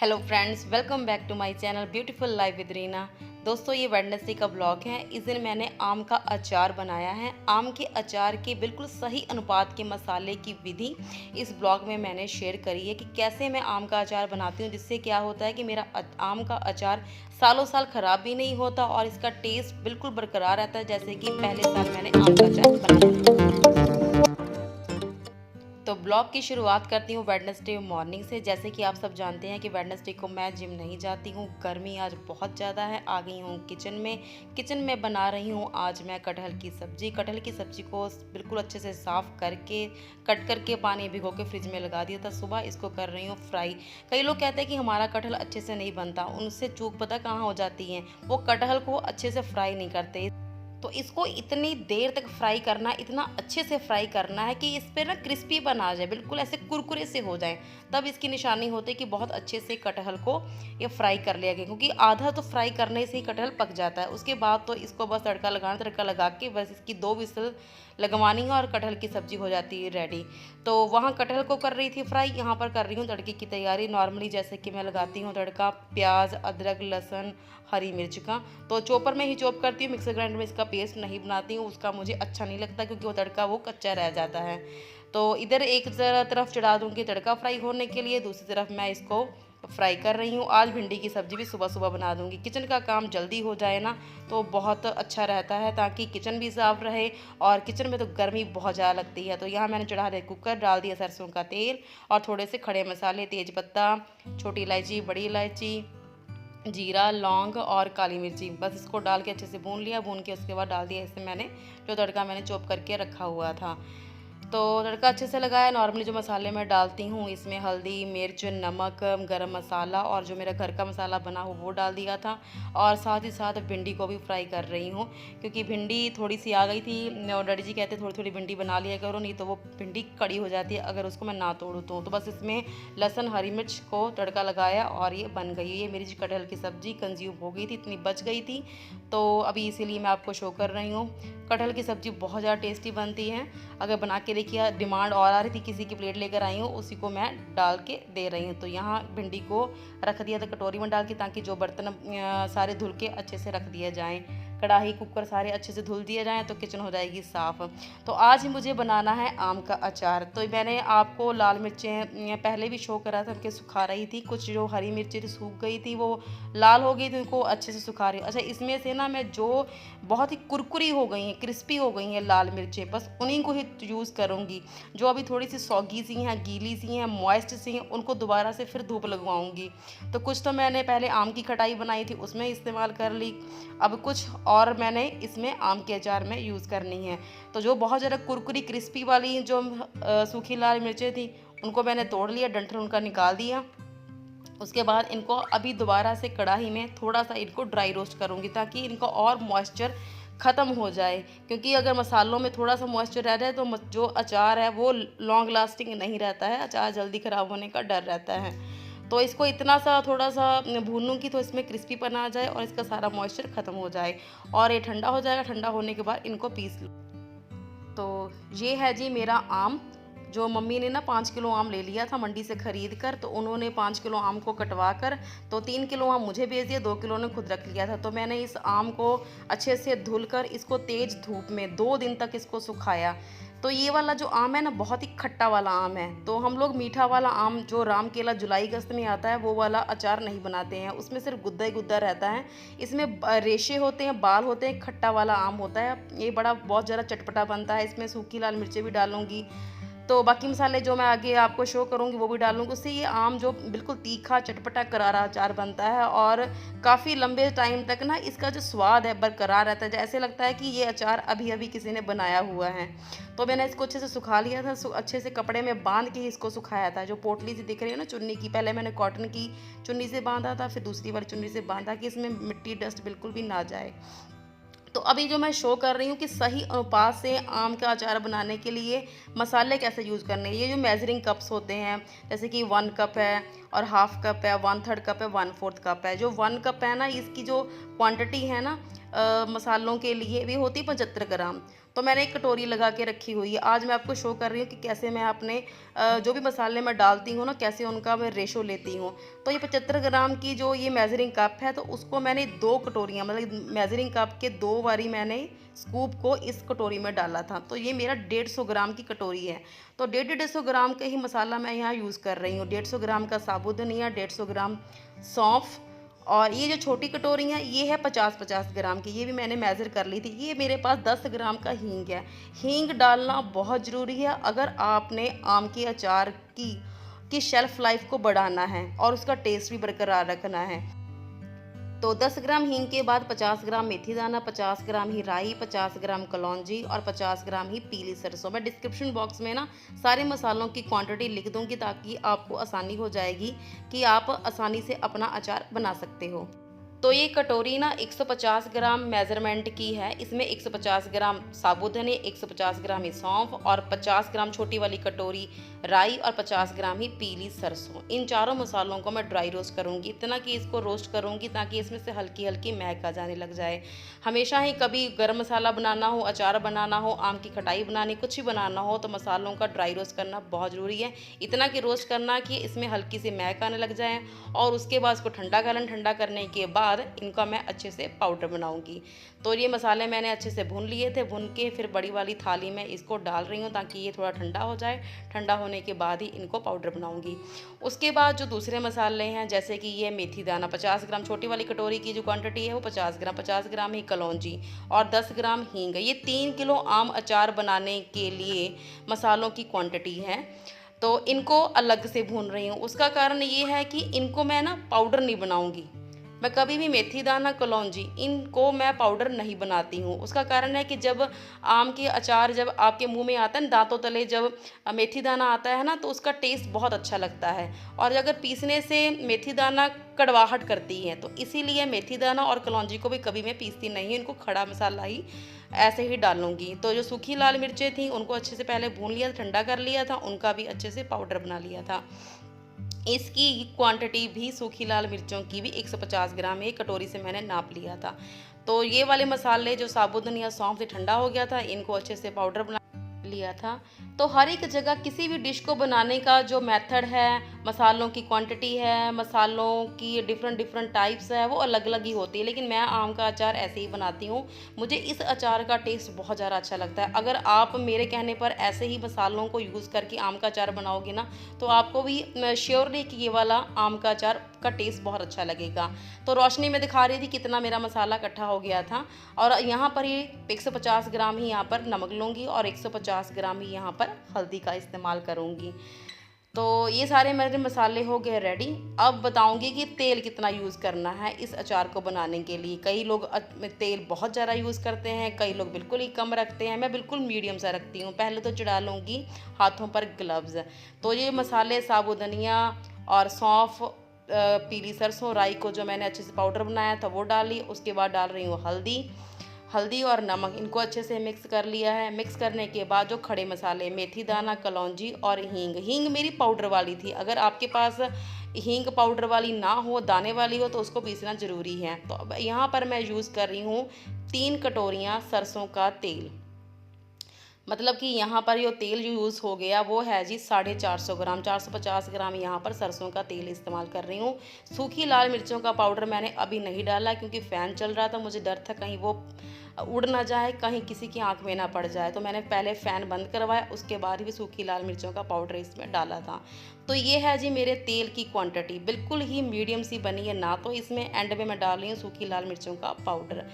Hello friends, welcome back to my channel beautiful life with Reena. दोस्तों, ये Wednesday का blog है। इस दिन मैंने आम का अचार बनाया है। आम के अचार के बिल्कुल सही अनुपात के मसाले की विधि इस ब्लॉग में मैंने शेयर करी है कि कैसे मैं आम का अचार बनाती हूँ, जिससे क्या होता है कि मेरा आम का अचार सालों साल ख़राब भी नहीं होता और इसका टेस्ट बिल्कुल बरकरार रहता है, जैसे कि पहले साल मैंने आम का अचार बनाया। तो ब्लॉग की शुरुआत करती हूँ वेडनेसडे मॉर्निंग से। जैसे कि आप सब जानते हैं कि वेडनेसडे को मैं जिम नहीं जाती हूँ। गर्मी आज बहुत ज़्यादा है। आ गई हूँ किचन में बना रही हूँ आज मैं कटहल की सब्ज़ी। कटहल की सब्ज़ी को बिल्कुल अच्छे से साफ़ करके कट करके पानी भिगो के फ्रिज में लगा दिया था। सुबह इसको कर रही हूँ फ्राई। कई लोग कहते हैं कि हमारा कटहल अच्छे से नहीं बनता, उनसे चूक पता कहाँ हो जाती है, वो कटहल को अच्छे से फ्राई नहीं करते। तो इसको इतनी देर तक फ्राई करना, इतना अच्छे से फ्राई करना है कि इस पर ना क्रिस्पी बना जाए, बिल्कुल ऐसे कुरकुरे से हो जाए, तब इसकी निशानी होती है कि बहुत अच्छे से कटहल को ये फ्राई कर लिया गया। क्योंकि आधा तो फ्राई करने से ही कटहल पक जाता है। उसके बाद तो इसको बस तड़का लगा के बस इसकी 2 विसल लगवानी है और कटहल की सब्ज़ी हो जाती है रेडी। तो वहाँ कटहल को कर रही थी फ्राई, यहाँ पर कर रही हूँ तड़के की तैयारी। नॉर्मली जैसे कि मैं लगाती हूँ तड़का प्याज, अदरक, लहसुन, हरी मिर्च का, तो चॉपर में ही चॉप करती हूँ। मिक्सर ग्राइंडर में इसका पेस्ट नहीं बनाती हूँ, उसका मुझे अच्छा नहीं लगता क्योंकि वो तड़का वो कच्चा रह जाता है। तो इधर एक तरफ चढ़ा दूँगी तड़का फ्राई होने के लिए, दूसरी तरफ मैं इसको फ्राई कर रही हूँ। आज भिंडी की सब्ज़ी भी सुबह सुबह बना दूँगी। किचन का काम जल्दी हो जाए ना तो बहुत अच्छा रहता है, ताकि किचन भी साफ़ रहे। और किचन में तो गर्मी बहुत ज़्यादा लगती है। तो यहाँ मैंने चढ़ा दिया कुकर, डाल दिया सरसों का तेल और थोड़े से खड़े मसाले, तेज पत्ता, छोटी इलायची, बड़ी इलायची, जीरा, लौंग और काली मिर्ची। बस इसको डाल के अच्छे से भून लिया। भून के उसके बाद डाल दिया इसमें मैंने जो तड़का मैंने चॉप करके रखा हुआ था। तो तड़का अच्छे से लगाया। नॉर्मली जो मसाले मैं डालती हूँ इसमें हल्दी, मिर्च, नमक, गरम मसाला और जो मेरा घर का मसाला बना हो वो डाल दिया था। और साथ ही साथ भिंडी को भी फ्राई कर रही हूँ, क्योंकि भिंडी थोड़ी सी आ गई थी और डैडी जी कहते थोड़ी थोड़ी भिंडी बना लिया करो, नहीं तो वो भिंडी कड़ी हो जाती है अगर उसको मैं ना तोड़ूँ तो बस इसमें लहसुन, हरी मिर्च को तड़का लगाया और ये बन गई। ये मेरी जो कटहल की सब्ज़ी कंज्यूम हो गई थी, इतनी बच गई थी, तो अभी इसीलिए मैं आपको शो कर रही हूँ। कटहल की सब्ज़ी बहुत ज़्यादा टेस्टी बनती है। अगर बना के देखिए, डिमांड और आ रही थी, किसी की प्लेट लेकर आई हूँ, उसी को मैं डाल के दे रही हूँ। तो यहाँ भिंडी को रख दिया था कटोरी में डाल के, ताकि जो बर्तन सारे धुल के अच्छे से रख दिए जाएँ। कढ़ाई, कुकर सारे अच्छे से धुल दिए जाएँ तो किचन हो जाएगी साफ़। तो आज ही मुझे बनाना है आम का अचार। तो मैंने आपको लाल मिर्चें पहले भी शो करा था कि सुखा रही थी। कुछ जो हरी मिर्चें सूख गई थी वो लाल हो गई थी, उनको अच्छे से सुखा रही हूँ। अच्छा, इसमें से ना मैं जो बहुत ही कुरकुरी हो गई हैं, क्रिस्पी हो गई हैं लाल मिर्चें, बस उन्हीं को ही यूज़ करूँगी। जो अभी थोड़ी सी सौगी सी हैं, गीली सी हैं, मॉइस्ट सी हैं, उनको दोबारा से फिर धूप लगवाऊँगी। तो कुछ तो मैंने पहले आम की खटाई बनाई थी, उसमें इस्तेमाल कर ली। अब कुछ और मैंने इसमें आम के अचार में यूज़ करनी है। तो जो बहुत ज़्यादा कुरकुरी क्रिस्पी वाली जो सूखी लाल मिर्चें थी, उनको मैंने तोड़ लिया, डंठल उनका निकाल दिया। उसके बाद इनको अभी दोबारा से कढ़ाई में थोड़ा सा इनको ड्राई रोस्ट करूँगी, ताकि इनका और मॉइस्चर ख़त्म हो जाए। क्योंकि अगर मसालों में थोड़ा सा मॉइस्चर रह जाए तो जो अचार है वो लॉन्ग लास्टिंग नहीं रहता है, अचार जल्दी ख़राब होने का डर रहता है। तो इसको इतना सा थोड़ा सा भूनूंगी तो इसमें क्रिस्पीपन आ जाए और इसका सारा मॉइस्चर ख़त्म हो जाए और ये ठंडा हो जाएगा। ठंडा होने के बाद इनको पीस लो। तो ये है जी मेरा आम। जो मम्मी ने ना 5 किलो आम ले लिया था मंडी से ख़रीद कर, तो उन्होंने 5 किलो आम को कटवा कर तो 3 किलो आम मुझे भेज दिया, 2 किलो ने खुद रख लिया था। तो मैंने इस आम को अच्छे से धुल कर इसको तेज़ धूप में 2 दिन तक इसको सुखाया। तो ये वाला जो आम है ना, बहुत ही खट्टा वाला आम है। तो हम लोग मीठा वाला आम जो राम केला जुलाई अगस्त में आता है वो वाला अचार नहीं बनाते हैं, उसमें सिर्फ गुद्दा ही गुद्दा रहता है। इसमें रेशे होते हैं, बाल होते हैं, खट्टा वाला आम होता है। ये बड़ा बहुत ज़्यादा चटपटा बनता है। इसमें सूखी लाल मिर्चें भी डालूंगी, तो बाकी मसाले जो मैं आगे आपको शो करूँगी वो भी डालूँगी। उससे ये आम जो बिल्कुल तीखा, चटपटा, करारा अचार बनता है और काफ़ी लंबे टाइम तक ना इसका जो स्वाद है बरकरार रहता है। ऐसे लगता है कि ये अचार अभी अभी किसी ने बनाया हुआ है। तो मैंने इसको अच्छे से सुखा लिया था, अच्छे से कपड़े में बांध के ही इसको सुखाया था। जो पोटली सी दिख रही है ना चुन्नी की, पहले मैंने कॉटन की चुन्नी से बांधा था, फिर दूसरी वाली चुन्नी से बांधा कि इसमें मिट्टी, डस्ट बिल्कुल भी ना जाए। तो अभी जो मैं शो कर रही हूँ कि सही अनुपात से आम का अचार बनाने के लिए मसाले कैसे यूज़ करने हैं। ये जो मेजरिंग कप्स होते हैं, जैसे कि 1 कप है और हाफ कप है, 1/3 कप है, 1/4 कप है। जो 1 कप है ना, इसकी जो क्वांटिटी है ना मसालों के लिए भी होती है 75 ग्राम। तो मैंने एक कटोरी लगा के रखी हुई है। आज मैं आपको शो कर रही हूँ कि कैसे मैं अपने जो भी मसाले मैं डालती हूँ ना, कैसे उनका मैं रेशो लेती हूँ। तो ये 75 ग्राम की जो ये मेजरिंग कप है, तो उसको मैंने 2 कटोरियाँ, मतलब मेजरिंग कप के 2 बारी मैंने स्कूप को इस कटोरी में डाला था। तो ये मेरा 150 ग्राम की कटोरी है। तो 150 ग्राम का ही मसाला मैं यहाँ यूज़ कर रही हूँ। 150 ग्राम का साबुत धनिया, 150 ग्राम सौंफ, और ये जो छोटी कटोरी है ये है 50-50 ग्राम की। ये भी मैंने मेज़र कर ली थी। ये मेरे पास 10 ग्राम का हींग है। हींग डालना बहुत ज़रूरी है अगर आपने आम के अचार की शेल्फ़ लाइफ को बढ़ाना है और उसका टेस्ट भी बरकरार रखना है। तो 10 ग्राम हींग के बाद 50 ग्राम मेथी दाना, 50 ग्राम ही राई, 50 ग्राम कलौंजी और 50 ग्राम ही पीली सरसों। मैं डिस्क्रिप्शन बॉक्स में ना सारे मसालों की क्वांटिटी लिख दूंगी ताकि आपको आसानी हो जाएगी कि आप आसानी से अपना अचार बना सकते हो। तो ये कटोरी ना 150 ग्राम मेज़रमेंट की है। इसमें 150 ग्राम साबुत धनिया, 150 ग्राम ही सौंफ और 50 ग्राम छोटी वाली कटोरी राई और 50 ग्राम ही पीली सरसों। इन चारों मसालों को मैं ड्राई रोस्ट करूँगी, इतना कि इसको रोस्ट करूँगी ताकि इसमें से हल्की हल्की महक आ जाने लग जाए। हमेशा ही कभी गरम मसाला बनाना हो, अचार बनाना हो, आम की खटाई बनानी, कुछ भी बनाना हो, तो मसालों का ड्राई रोस्ट करना बहुत ज़रूरी है। इतना कि रोस्ट करना कि इसमें हल्की सी महक आने लग जाए, और उसके बाद इसको ठंडा करने के बाद इनका मैं अच्छे से पाउडर बनाऊंगी। तो ये मसाले मैंने अच्छे से भून लिए थे। भून के फिर बड़ी वाली थाली में इसको डाल रही हूँ ताकि ये थोड़ा ठंडा हो जाए। ठंडा होने के बाद ही इनको पाउडर बनाऊंगी। उसके बाद जो दूसरे मसाले हैं, जैसे कि ये मेथी दाना 50 ग्राम, छोटी वाली कटोरी की जो क्वांटिटी है वो 50 ग्राम ही कलौंजी और 10 ग्राम हींग। ये 3 किलो आम अचार बनाने के लिए मसालों की क्वांटिटी है। तो इनको अलग से भून रही हूँ। उसका कारण ये है कि इनको मैं ना पाउडर नहीं बनाऊंगी। मैं कभी भी मेथी दाना, कलौंजी, इनको मैं पाउडर नहीं बनाती हूँ। उसका कारण है कि जब आम के अचार जब आपके मुंह में आता है ना, दांतों तले जब मेथी दाना आता है ना, तो उसका टेस्ट बहुत अच्छा लगता है। और अगर पीसने से मेथी दाना कड़वाहट करती है, तो इसीलिए मेथी दाना और कलौंजी को भी कभी मैं पीसती नहीं, इनको खड़ा मसाला ही ऐसे ही डालूंगी। तो जो सूखी लाल मिर्चें थी उनको अच्छे से पहले भून लिया, ठंडा कर लिया था, उनका भी अच्छे से पाउडर बना लिया था। इसकी क्वांटिटी भी सूखी लाल मिर्चों की भी 150 ग्राम एक कटोरी से मैंने नाप लिया था। तो ये वाले मसाले जो साबुत धनिया सौंफ से ठंडा हो गया था, इनको अच्छे से पाउडर बना लिया था। तो हर एक जगह किसी भी डिश को बनाने का जो मेथड है, मसालों की क्वांटिटी है, मसालों की डिफरेंट टाइप्स है, वो अलग अलग ही होती है। लेकिन मैं आम का अचार ऐसे ही बनाती हूँ। मुझे इस अचार का टेस्ट बहुत ज़्यादा अच्छा लगता है। अगर आप मेरे कहने पर ऐसे ही मसालों को यूज़ करके आम का अचार बनाओगे ना, तो आपको भी श्योरली कि ये वाला आम का अचार का टेस्ट बहुत अच्छा लगेगा। तो रोशनी में दिखा रही थी कितना मेरा मसाला इकट्ठा हो गया था। और यहाँ पर ये 150 ग्राम ही यहाँ पर नमक लूँगी और 150 ग्राम ही यहाँ पर हल्दी का इस्तेमाल करूँगी। तो ये सारे मेरे मसाले हो गए रेडी। अब बताऊंगी कि तेल कितना यूज़ करना है इस अचार को बनाने के लिए। कई लोग तेल बहुत ज़्यादा यूज़ करते हैं, कई लोग बिल्कुल ही कम रखते हैं। मैं बिल्कुल मीडियम सा रखती हूँ। पहले तो चढ़ा लूँगी हाथों पर ग्लव्स। तो ये मसाले साबुत धनिया और सौंफ, पीली सरसों, राई को जो मैंने अच्छे से पाउडर बनाया था वो डाली। उसके बाद डाल रही हूँ हल्दी और नमक, इनको अच्छे से मिक्स कर लिया है। मिक्स करने के बाद जो खड़े मसाले मेथी दाना, कलौंजी और हींग मेरी पाउडर वाली थी। अगर आपके पास हींग पाउडर वाली ना हो, दाने वाली हो, तो उसको पीसना ज़रूरी है। तो अब यहाँ पर मैं यूज़ कर रही हूँ 3 कटोरियाँ सरसों का तेल। मतलब कि यहाँ पर जो तेल जो यूज़ हो गया वो है जी 450 ग्राम, 450 ग्राम यहाँ पर सरसों का तेल इस्तेमाल कर रही हूँ। सूखी लाल मिर्चों का पाउडर मैंने अभी नहीं डाला क्योंकि फ़ैन चल रहा था, मुझे डर था कहीं वो उड़ ना जाए, कहीं किसी की आंख में ना पड़ जाए। तो मैंने पहले फ़ैन बंद करवाया, उसके बाद भी सूखी लाल मिर्चों का पाउडर इसमें डाला था। तो ये है जी मेरे तेल की क्वांटिटी, बिल्कुल ही मीडियम सी बनी है। ना तो इसमें एंड में मैं डाल रही हूँ सूखी लाल मिर्चों का पाउडर,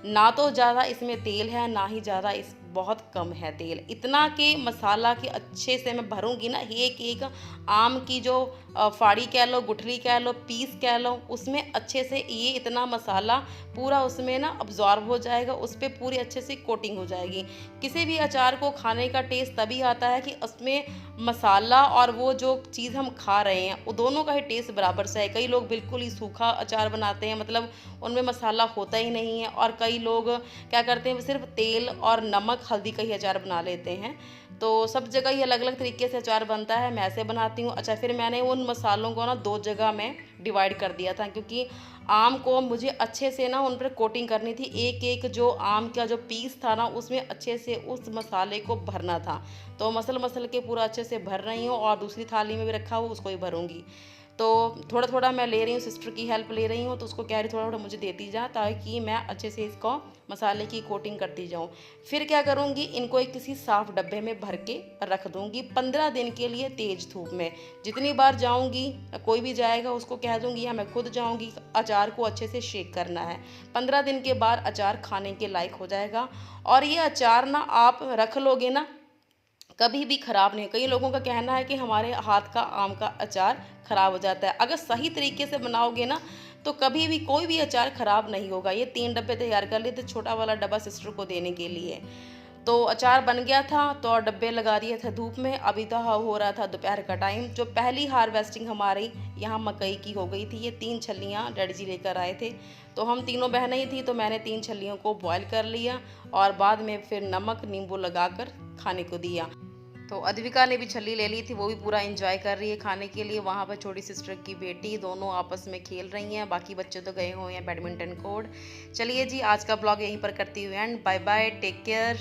ना तो ज़्यादा इसमें तेल है, ना ही ज़्यादा इस बहुत कम है तेल। इतना कि मसाला के अच्छे से मैं भरूंगी ना, एक आम की जो फाड़ी कह लो, गुठली कह लो, पीस कह लो, उसमें अच्छे से ये इतना मसाला पूरा उसमें ना अब्जॉर्ब हो जाएगा, उस पर पूरी अच्छे से कोटिंग हो जाएगी। किसी भी अचार को खाने का टेस्ट तभी आता है कि उसमें मसाला और वो जो चीज़ हम खा रहे हैं वो दोनों का ही टेस्ट बराबर से है। कई लोग बिल्कुल ही सूखा अचार बनाते हैं, मतलब उनमें मसाला होता ही नहीं है, और कई लोग क्या करते हैं सिर्फ तेल और नमक हल्दी का ही अचार बना लेते हैं। तो सब जगह ही अलग अलग तरीके से अचार बनता है, मैं ऐसे बनाती हूँ। अच्छा, फिर मैंने उन मसालों को ना 2 जगह में डिवाइड कर दिया था, क्योंकि आम को मुझे अच्छे से ना उन पर कोटिंग करनी थी। एक एक जो आम का जो पीस था ना, उसमें अच्छे से उस मसाले को भरना था। तो मसल के पूरा अच्छे से भर रही हूँ, और दूसरी थाली में भी रखा हुआ उसको भी भरूँगी। तो थोड़ा थोड़ा मैं ले रही हूँ, सिस्टर की हेल्प ले रही हूँ, तो उसको कह रही थोड़ा थोड़ा मुझे देती जा, ताकि मैं अच्छे से इसको मसाले की कोटिंग करती जाऊँ। फिर क्या करूँगी, इनको एक किसी साफ़ डब्बे में भर के रख दूँगी 15 दिन के लिए तेज़ धूप में। जितनी बार जाऊँगी, कोई भी जाएगा उसको कह दूँगी या मैं खुद जाऊँगी, अचार को अच्छे से शेक करना है। 15 दिन के बाद अचार खाने के लायक हो जाएगा। और ये अचार ना आप रख लोगे ना, कभी भी ख़राब नहीं। कई लोगों का कहना है कि हमारे हाथ का आम का अचार ख़राब हो जाता है। अगर सही तरीके से बनाओगे ना, तो कभी भी कोई भी अचार ख़राब नहीं होगा। ये 3 डब्बे तैयार कर लिए थे, छोटा वाला डब्बा सिस्टर को देने के लिए। तो अचार बन गया था, तो और डब्बे लगा दिए थे धूप में। अभी तो हो रहा था दोपहर का टाइम। जो पहली हार्वेस्टिंग हमारी यहाँ मकई की हो गई थी। ये 3 छल्लियाँ डैडी जी लेकर आए थे, तो हम तीनों बहनें ही थी, तो मैंने 3 छल्लियों को बॉयल कर लिया और बाद में फिर नमक नींबू लगाकर खाने को दिया। तो अद्विका ने भी छल्ली ले ली थी, वो भी पूरा एंजॉय कर रही है खाने के लिए। वहाँ पर छोटी सिस्टर की बेटी, दोनों आपस में खेल रही हैं। बाकी बच्चे तो गए हुए हैं बैडमिंटन कोर्ट। चलिए जी, आज का ब्लॉग यहीं पर करती हूँ end. Bye bye, take care.